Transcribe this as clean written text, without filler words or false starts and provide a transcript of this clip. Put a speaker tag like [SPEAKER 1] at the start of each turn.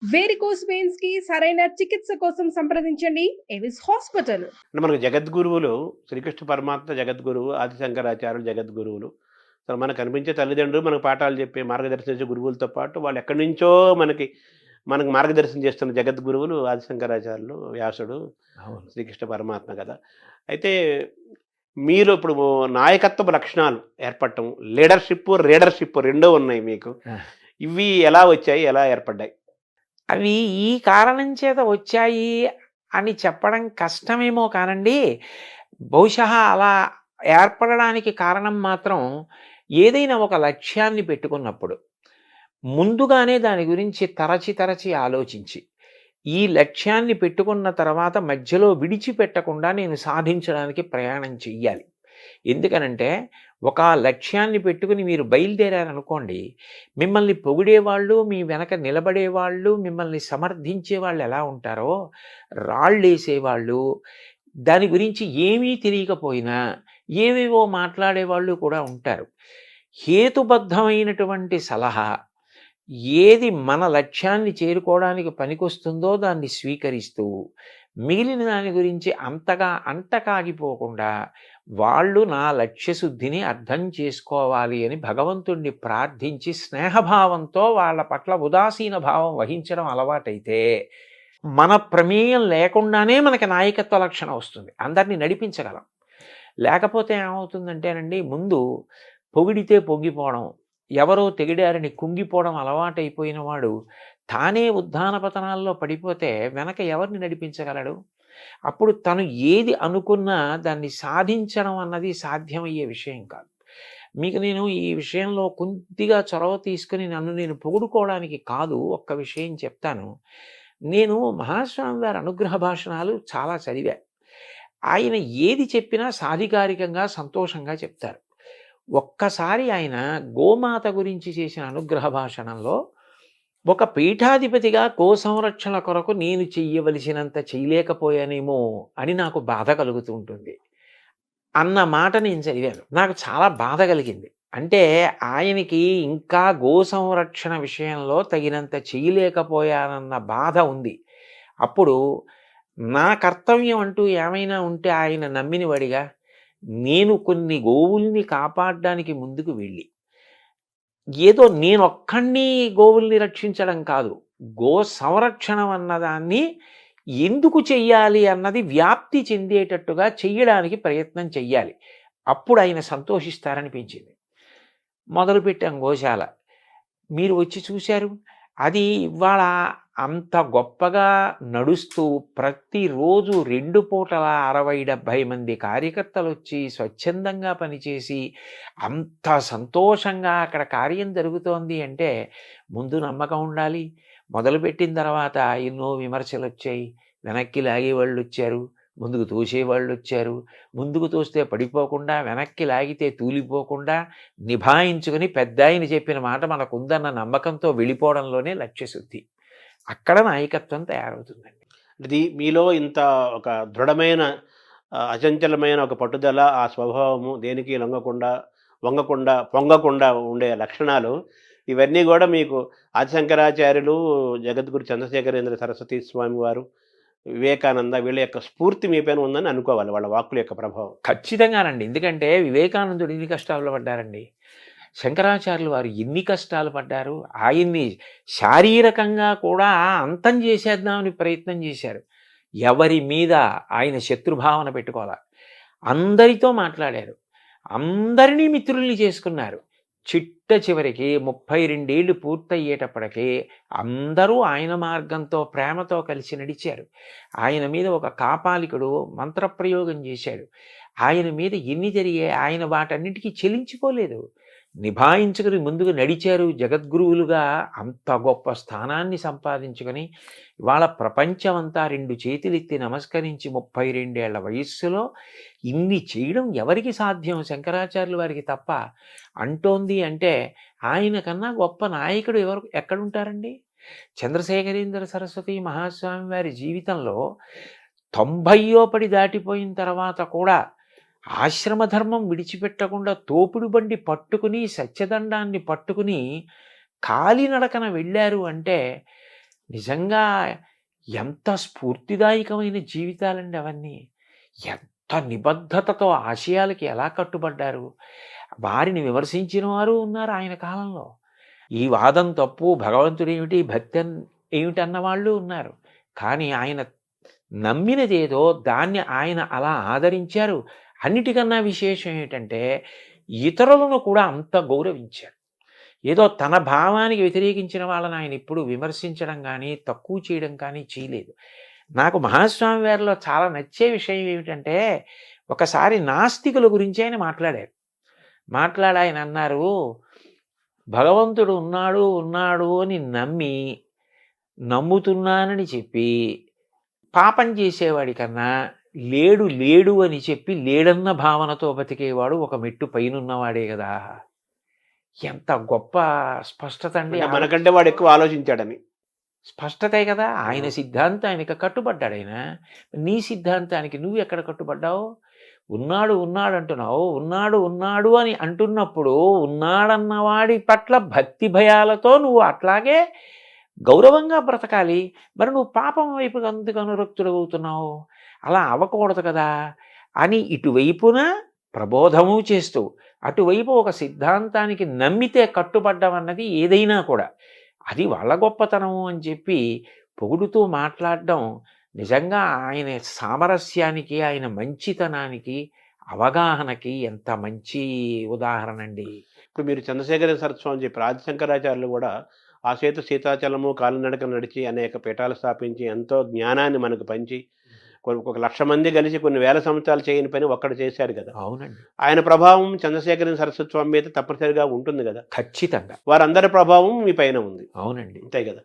[SPEAKER 1] Varicose veins కి సరైన చికిత్స కోసం సంప్రదించండి ఎవిస్ హాస్పిటల్.
[SPEAKER 2] అంటే మనకు జగద్గురువులు శ్రీకృష్ణ పరమాత్మ జగద్గురువు, ఆది శంకరాచార్యులు జగద్గురువులు. అసలు మనకు కనిపించే తల్లిదండ్రులు మనకు పాఠాలు చెప్పే, మార్గదర్శనం చేసే గురువులతో పాటు వాళ్ళు ఎక్కడి నుంచో మనకు మార్గదర్శనం చేస్తున్న జగద్గురువులు ఆది శంకరాచార్యులు, వ్యాసుడు,
[SPEAKER 3] అవును.
[SPEAKER 2] శ్రీకృష్ణ పరమాత్మ కదా! అయితే మీరు ఇప్పుడు నాయకత్వపు లక్షణాలు ఏర్పడటం, రీడర్‌షిప్ రెండూ ఉన్నాయి మీకు.
[SPEAKER 3] ఆ!
[SPEAKER 2] ఇవి ఎలా వచ్చాయి? ఎలా ఏర్పడ్డాయి?
[SPEAKER 3] అవి ఈ కారణం చేత వచ్చాయి అని చెప్పడం కష్టమేమో కానండి. బహుశా అలా ఏర్పడడానికి కారణం మాత్రం ఏదైనా ఒక లక్ష్యాన్ని పెట్టుకున్నప్పుడు, ముందుగానే దాని గురించి తరచి ఆలోచించి, ఈ లక్ష్యాన్ని పెట్టుకున్న తర్వాత మధ్యలో విడిచిపెట్టకుండా నేను సాధించడానికి ప్రయాణం చెయ్యాలి. ఎందుకనంటే, ఒక లక్ష్యాన్ని పెట్టుకుని మీరు బయలుదేరారనుకోండి, మిమ్మల్ని పొగిడేవాళ్ళు, మీ వెనక నిలబడేవాళ్ళు, మిమ్మల్ని సమర్థించేవాళ్ళు ఎలా ఉంటారో, రాళ్ళేసేవాళ్ళు, దాని గురించి ఏమీ తెలియకపోయినా ఏవేవో మాట్లాడేవాళ్ళు కూడా ఉంటారు. హేతుబద్ధమైనటువంటి సలహా, ఏది మన లక్ష్యాన్ని చేరుకోవడానికి పనికొస్తుందో దాన్ని స్వీకరిస్తూ, మిగిలిన దాని గురించి అంతగా అంటకాగిపోకుండా, వాళ్ళు నా లక్ష్యశుద్ధిని అర్థం చేసుకోవాలి అని భగవంతుణ్ణి ప్రార్థించి స్నేహభావంతో వాళ్ళ పట్ల ఉదాసీన భావం వహించడం అలవాటైతే, మన ప్రమేయం లేకుండానే మనకి నాయకత్వ లక్షణం వస్తుంది. అందరినీ నడిపించగలం. లేకపోతే ఏమవుతుందంటేనండి, ముందు పొగిడితే పొంగిపోవడం, ఎవరో తెగిడారని కుంగిపోవడం అలవాటైపోయిన వాడు తానే ఉద్దాన పతనాల్లో పడిపోతే వెనక ఎవరిని నడిపించగలడు? అప్పుడు తను ఏది అనుకున్నా దాన్ని సాధించడం అన్నది సాధ్యమయ్యే విషయం కాదు. మీకు నేను ఈ విషయంలో కొద్దిగా చొరవ తీసుకుని నన్ను నేను పొగుడుకోవడానికి కాదు, ఒక్క విషయం చెప్తాను. నేను మహాస్వామి వారి అనుగ్రహ భాషణాలు చాలా చదివా. ఆయన ఏది చెప్పినా సాధికారికంగా సంతోషంగా చెప్తారు. ఒక్కసారి ఆయన గోమాత గురించి చేసిన అనుగ్రహ భాషణంలో, ఒక పీఠాధిపతిగా గో సంరక్షణ కొరకు నేను చెయ్యవలసినంత చేయలేకపోయానేమో అని నాకు బాధ కలుగుతూ ఉంటుంది అన్న మాట నేను చదివాను. నాకు చాలా బాధ కలిగింది. అంటే ఆయనకి ఇంకా గో సంరక్షణ విషయంలో తగినంత చేయలేకపోయానన్న బాధ ఉంది. అప్పుడు నా కర్తవ్యం అంటూ ఏమైనా ఉంటే ఆయన నమ్మిన వాడిగా, నేను కొన్ని గోవుల్ని కాపాడడానికి ముందుకు వెళ్ళి, ఏదో నేనొక్కడిని గోవుల్ని రక్షించడం కాదు, గో సంరక్షణం అన్నదాన్ని ఎందుకు చెయ్యాలి అన్నది వ్యాప్తి చెందేటట్టుగా చెయ్యడానికి ప్రయత్నం చెయ్యాలి. అప్పుడు ఆయన సంతోషిస్తారనిపించింది. మొదలుపెట్టాం గోశాల. మీరు వచ్చి చూశారు. అది ఇవాళ అంత గొప్పగా నడుస్తూ ప్రతిరోజు 2 పూటల 60-70 మంది కార్యకర్తలొచ్చి స్వచ్ఛందంగా పనిచేసి అంత సంతోషంగా అక్కడ కార్యం జరుగుతోంది అంటే ముందు నమ్మకం ఉండాలి. మొదలుపెట్టిన తర్వాత ఎన్నో విమర్శలొచ్చాయి. వెనక్కి లాగేవాళ్ళొచ్చారు. ముందుకు తోసేవాళ్ళొచ్చారు. ముందుకు తోస్తే పడిపోకుండా, వెనక్కి లాగితే తూలిపోకుండా నిభాయించుకుని పెద్దాయన చెప్పిన మాట మనకుందన్న నమ్మకంతో వెళ్ళిపోవడంలోనే లక్ష్యశుద్ధి. అక్కడ నాయకత్వం తయారవుతుందండి.
[SPEAKER 2] ఇది మీలో ఇంత ఒక దృఢమైన అచంచలమైన ఒక పట్టుదల, ఆ స్వభావము, దేనికి వంగకుండా, పొంగకుండా ఉండే లక్షణాలు ఇవన్నీ గూడా మీకు ఆదిశంకరాచార్యులు, జగద్గురు చంద్రశేఖరేంద్ర సరస్వతి స్వామి వారు, వివేకానంద వీళ్ళ యొక్క స్ఫూర్తి మీ పైన ఉందని అనుకోవాలి. వాళ్ళ వాక్కుల యొక్క ప్రభావం.
[SPEAKER 3] ఖచ్చితంగానండి. ఎందుకంటే వివేకానందుడు ఎన్ని కష్టాలు పడ్డారండి. శంకరాచార్యులు వారు ఎన్ని కష్టాలు పడ్డారు. ఆయన్ని శారీరకంగా కూడా అంతం చేసేద్దామని ప్రయత్నం చేశారు. ఎవరి మీద ఆయన శత్రుభావన పెట్టుకోవాల. అందరితో మాట్లాడారు. అందరినీ మిత్రుల్ని చేసుకున్నారు. చిట్ట చివరికి 32 ఏళ్ళు పూర్తయ్యేటప్పటికీ అందరూ ఆయన మార్గంతో ప్రేమతో కలిసి నడిచారు. ఆయన మీద ఒక కాపాలికుడు మంత్రప్రయోగం చేశాడు. ఆయన మీద ఎన్ని జరిగాయి, ఆయన వాటన్నిటికీ చెలించిపోలేదు. నిభాయించుకుని ముందుకు నడిచారు. జగద్గురువులుగా అంత గొప్ప స్థానాన్ని సంపాదించుకొని ఇవాళ ప్రపంచమంతా 2 చేతులెత్తి నమస్కరించి 32 ఏళ్ల వయస్సులో ఇన్ని చేయడం ఎవరికి సాధ్యం? శంకరాచార్యుల వారికి తప్ప. అంటోంది అంటే ఆయన కన్నా గొప్ప నాయకుడు ఎక్కడుంటారండి? చంద్రశేఖరేంద్ర సరస్వతి మహాస్వామి వారి జీవితంలో 90 పడి దాటిపోయిన తర్వాత కూడా ఆశ్రమధర్మం విడిచిపెట్టకుండా తోపుడు బండి పట్టుకుని, సత్యదండాన్ని పట్టుకుని కాలినడకన వెళ్ళారు అంటే నిజంగా ఎంత స్ఫూర్తిదాయకమైన జీవితాలండి అవన్నీ. ఎంత నిబద్ధతతో ఆశయాలకి ఎలా కట్టుబడ్డారు. వారిని విమర్శించిన వారు ఉన్నారు ఆయన కాలంలో. ఈ వాదం తప్పు, భగవంతుడేమిటి, భక్తి ఏమిటన్న వాళ్ళు ఉన్నారు. కానీ ఆయన నమ్మినదేదో దాన్ని ఆయన అలా ఆదరించారు. అన్నిటికన్నా విశేషం ఏంటంటే ఇతరులను కూడా అంత గౌరవించారు. ఏదో తన భావానికి వ్యతిరేకించిన వాళ్ళని ఆయన ఎప్పుడు విమర్శించడం కానీ, తక్కువ చేయడం కానీ చేయలేదు. నాకు మహాస్వామి వారిలో చాలా నచ్చే విషయం ఏమిటంటే, ఒకసారి నాస్తికుల గురించి ఆయన మాట్లాడారు. ఆయన అన్నారు, భగవంతుడు ఉన్నాడు ఉన్నాడు అని నమ్ముతున్నానని చెప్పి పాపం చేసేవాడి కన్నా లేడు లేడు అని చెప్పి లేడన్న భావనతో బతికేవాడు ఒక మెట్టు పైనున్నవాడే కదా. ఎంత గొప్ప స్పష్టత అండి.
[SPEAKER 2] అంటే మనకంటే వాడు ఎక్కువ ఆలోచించాడని.
[SPEAKER 3] స్పష్టతే కదా. ఆయన సిద్ధాంతానికి కట్టుబడ్డాడు ఆయన. నీ సిద్ధాంతానికి నువ్వు ఎక్కడ కట్టుబడ్డావు? ఉన్నాడు ఉన్నాడు అంటున్నావు. ఉన్నాడు ఉన్నాడు అని అంటున్నప్పుడు ఉన్నాడన్నవాడి పట్ల భక్తి భయాలతో నువ్వు అట్లాగే గౌరవంగా బ్రతకాలి. మరి నువ్వు పాపం వైపుకి అందుకు అనురక్తుడు అవుతున్నావు. అలా అవ్వకూడదు కదా అని ఇటువైపున ప్రబోధము చేస్తూ, అటువైపు ఒక సిద్ధాంతానికి నమ్మితే కట్టుబడ్డం అన్నది ఏదైనా కూడా అది వాళ్ళ గొప్పతనము అని చెప్పి పొగుడుతూ మాట్లాడడం నిజంగా ఆయన సామరస్యానికి, ఆయన మంచితనానికి, అవగాహనకి ఎంత మంచి ఉదాహరణ అండి.
[SPEAKER 2] ఇప్పుడు మీరు చంద్రశేఖర సరస్వామి చెప్పారు. ఆదిశంకరాచార్యులు కూడా ఆ చేత సీతాచలము కాలినడక నడిచి అనేక పీఠాలు స్థాపించి ఎంతో జ్ఞానాన్ని మనకు పంచి ఒక 1,00,000 మంది కలిసి కొన్ని వేల సంవత్సరాలు చేయని పని ఒక్కడు చేశాడు కదా.
[SPEAKER 3] అవునండి,
[SPEAKER 2] ఆయన ప్రభావం చంద్రశేఖర సరస్వతి స్వామి మీద తప్పనిసరిగా ఉంటుంది కదా.
[SPEAKER 3] ఖచ్చితంగా.
[SPEAKER 2] వారందరి ప్రభావం మీ పైన ఉంది.
[SPEAKER 3] అవునండి.
[SPEAKER 2] అంతే కదా.